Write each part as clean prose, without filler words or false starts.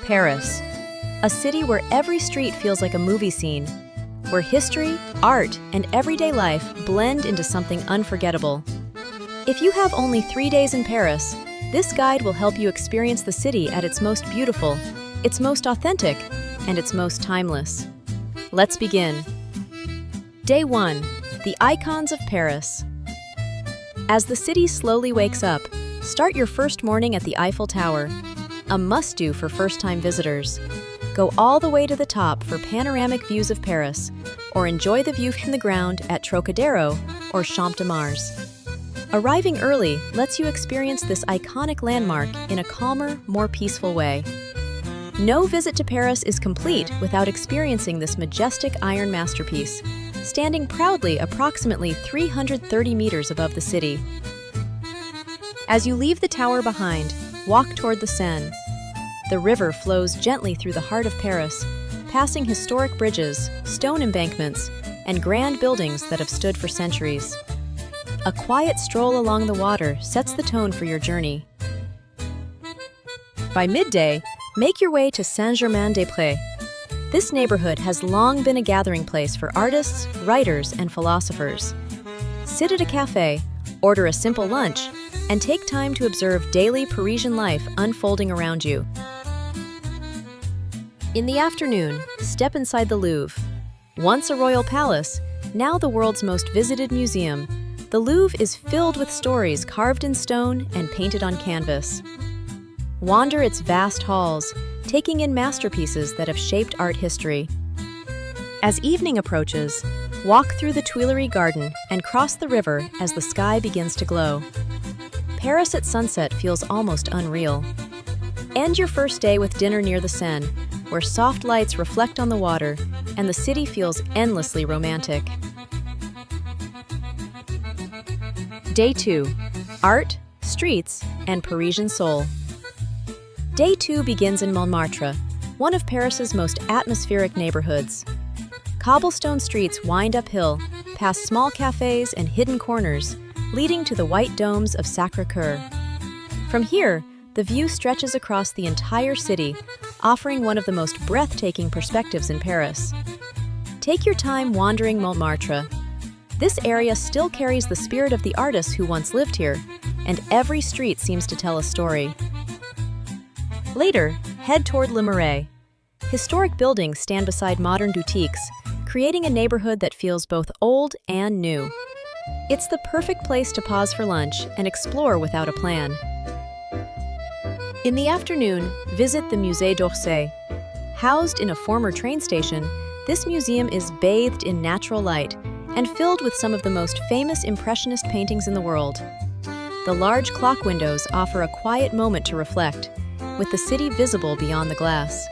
Paris, a city where every street feels like a movie scene, where history, art, and everyday life blend into something unforgettable. If you have only 3 days in Paris, this guide will help you experience the city at its most beautiful, its most authentic, and its most timeless. Let's begin. Day 1. The icons of Paris. As the city slowly wakes up, start your first morning at the Eiffel Tower, a must-do for first-time visitors. Go all the way to the top for panoramic views of Paris, or enjoy the view from the ground at Trocadero or Champ de Mars. Arriving early lets you experience this iconic landmark in a calmer, more peaceful way. No visit to Paris is complete without experiencing this majestic iron masterpiece, standing proudly approximately 330 meters above the city. As you leave the tower behind, walk toward the Seine. The river flows gently through the heart of Paris, passing historic bridges, stone embankments, and grand buildings that have stood for centuries. A quiet stroll along the water sets the tone for your journey. By midday, make your way to Saint-Germain-des-Prés. This neighborhood has long been a gathering place for artists, writers, and philosophers. Sit at a cafe, order a simple lunch, and take time to observe daily Parisian life unfolding around you. In the afternoon, step inside the Louvre. Once a royal palace, now the world's most visited museum, the Louvre is filled with stories carved in stone and painted on canvas. Wander its vast halls, taking in masterpieces that have shaped art history. As evening approaches, walk through the Tuileries Garden and cross the river as the sky begins to glow. Paris at sunset feels almost unreal. End your first day with dinner near the Seine, where soft lights reflect on the water and the city feels endlessly romantic. Day 2. Art, streets, and Parisian soul. Day 2 begins in Montmartre, one of Paris's most atmospheric neighborhoods. Cobblestone streets wind uphill, past small cafes and hidden corners, leading to the white domes of Sacré-Cœur. From here, the view stretches across the entire city, offering one of the most breathtaking perspectives in Paris. Take your time wandering Montmartre. This area still carries the spirit of the artists who once lived here, and every street seems to tell a story. Later, head toward Le Marais. Historic buildings stand beside modern boutiques, creating a neighborhood that feels both old and new. It's the perfect place to pause for lunch and explore without a plan. In the afternoon, visit the Musée d'Orsay. Housed in a former train station, this museum is bathed in natural light and filled with some of the most famous Impressionist paintings in the world. The large clock windows offer a quiet moment to reflect, with the city visible beyond the glass.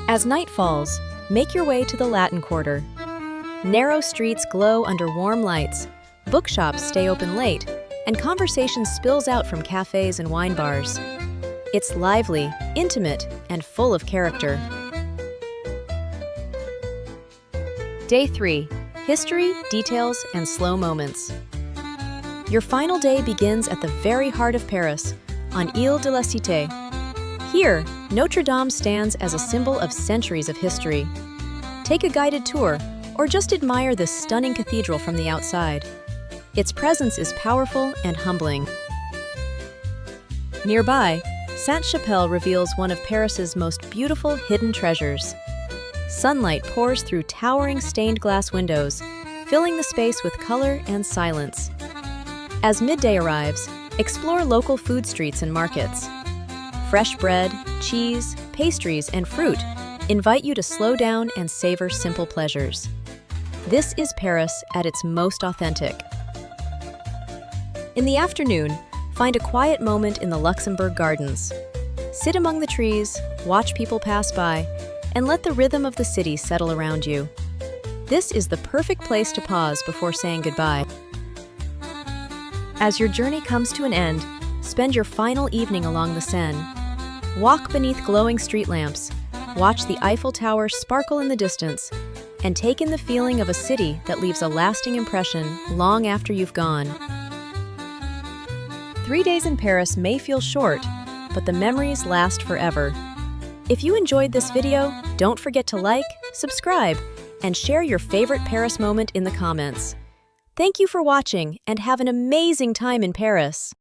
As night falls, make your way to the Latin Quarter. Narrow streets glow under warm lights, bookshops stay open late, and conversation spills out from cafes and wine bars. It's lively, intimate, and full of character. Day 3. History, details, and slow moments. Your final day begins at the very heart of Paris, on Ile de la Cité. Here, Notre Dame stands as a symbol of centuries of history. Take a guided tour, or just admire this stunning cathedral from the outside. Its presence is powerful and humbling. Nearby, Sainte-Chapelle reveals one of Paris's most beautiful hidden treasures. Sunlight pours through towering stained glass windows, filling the space with color and silence. As midday arrives, explore local food streets and markets. Fresh bread, cheese, pastries, and fruit invite you to slow down and savor simple pleasures. This is Paris at its most authentic. In the afternoon, find a quiet moment in the Luxembourg Gardens. Sit among the trees, watch people pass by, and let the rhythm of the city settle around you. This is the perfect place to pause before saying goodbye. As your journey comes to an end, spend your final evening along the Seine. Walk beneath glowing street lamps, watch the Eiffel Tower sparkle in the distance, and take in the feeling of a city that leaves a lasting impression long after you've gone. 3 days in Paris may feel short, but the memories last forever. If you enjoyed this video, don't forget to like, subscribe, and share your favorite Paris moment in the comments. Thank you for watching and have an amazing time in Paris.